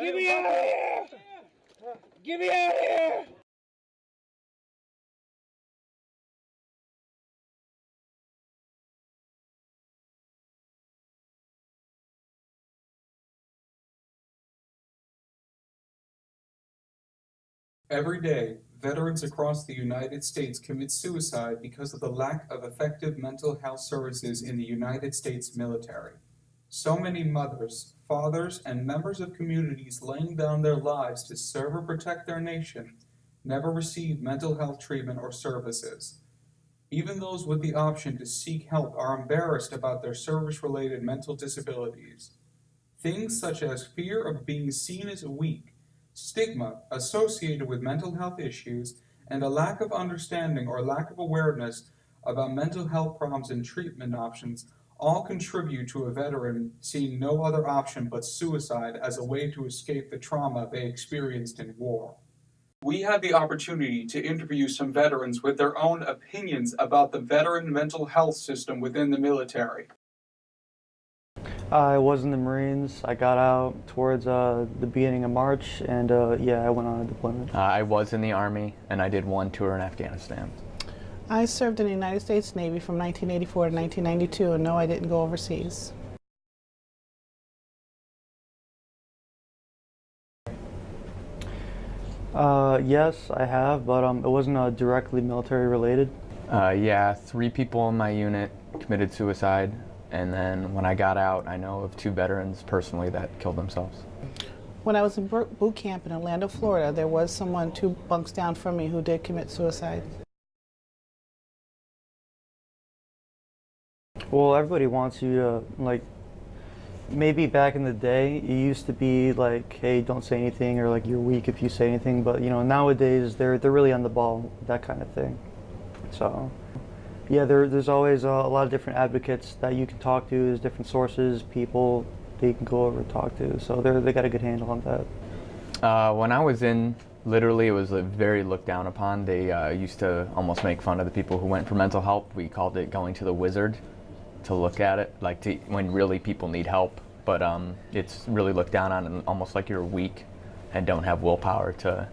Get me out of here! Get me out of here! Every day, veterans across the United States commit suicide because of the lack of effective mental health services in the United States military. So many mothers, fathers, and members of communities laying down their lives to serve or protect their nation never receive mental health treatment or services. Even those with the option to seek help are embarrassed about their service-related mental disabilities. Things such as fear of being seen as weak, stigma associated with mental health issues, and a lack of understanding or lack of awareness about mental health problems and treatment options all contribute to a veteran seeing no other option but suicide as a way to escape the trauma they experienced in war. We had the opportunity to interview some veterans with their own opinions about the veteran mental health system within the military. I was in the Marines. I got out towards the beginning of March, and yeah, I went on a deployment. I was in the Army, and I did one tour in Afghanistan. I served in the United States Navy from 1984 to 1992, and no, I didn't go overseas. Yes, I have, but it wasn't directly military related. Yeah, 3 people in my unit committed suicide, and then when I got out, I know of 2 veterans personally that killed themselves. When I was in boot camp in Orlando, Florida, there was someone 2 bunks down from me who did commit suicide. Well, everybody wants you to, like, maybe back in the day, it used to be like, hey, don't say anything, or like, you're weak if you say anything, but you know, nowadays, they're really on the ball, that kind of thing. So, yeah, there's always a lot of different advocates that you can talk to. There's different sources, people that you can go over and talk to. So they got a good handle on that. When I was in, literally, it was very looked down upon. They used to almost make fun of the people who went for mental help. We called it going to the wizard to look at it, like when really people need help. But it's really looked down on, and almost like you're weak and don't have willpower to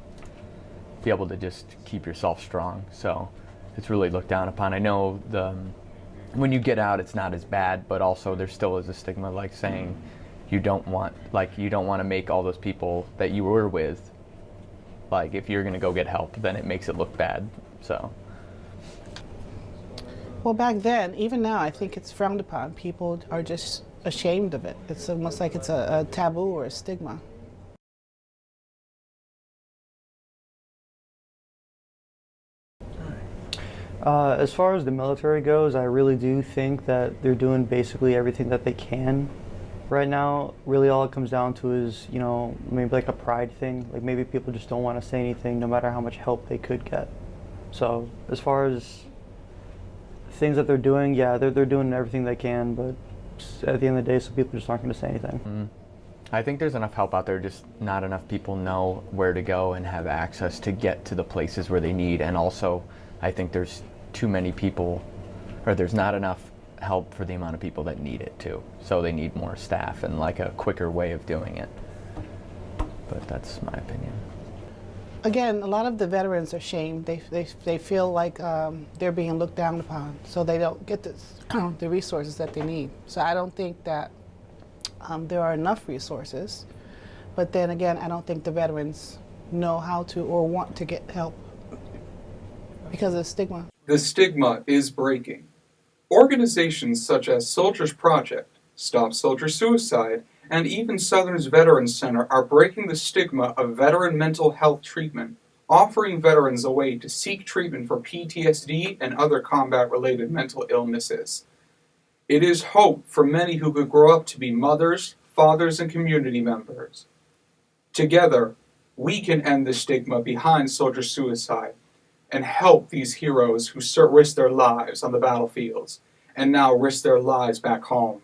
be able to just keep yourself strong. So it's really looked down upon. I know when you get out, it's not as bad, but also there still is a stigma, like saying you don't want to make all those people that you were with, like if you're gonna go get help, then it makes it look bad. So. Well, back then, even now, I think it's frowned upon. People are just ashamed of it. It's almost like it's a taboo or a stigma. As far as the military goes, I really do think that they're doing basically everything that they can. Right now, really all it comes down to is, you know, maybe like a pride thing. Like maybe people just don't want to say anything no matter how much help they could get. So as far as things that they're doing, yeah, they're doing everything they can, but at the end of the day, some people just aren't going to say anything. I think there's enough help out there, just not enough people know where to go and have access to get to the places where they need. And also, I think there's too many people, or there's not enough help for the amount of people that need it too. So they need more staff and like a quicker way of doing it. But that's my opinion. Again, a lot of the veterans are shamed. They feel like they're being looked down upon, so they don't get the resources that they need. So I don't think that there are enough resources. But then again, I don't think the veterans know how to or want to get help because of the stigma. The stigma is breaking. Organizations such as Soldiers Project, Stop Soldier Suicide, and even Southern's Veterans Center are breaking the stigma of veteran mental health treatment, offering veterans a way to seek treatment for PTSD and other combat-related mental illnesses. It is hope for many who could grow up to be mothers, fathers, and community members. Together, we can end the stigma behind soldier suicide and help these heroes who risk their lives on the battlefields and now risk their lives back home.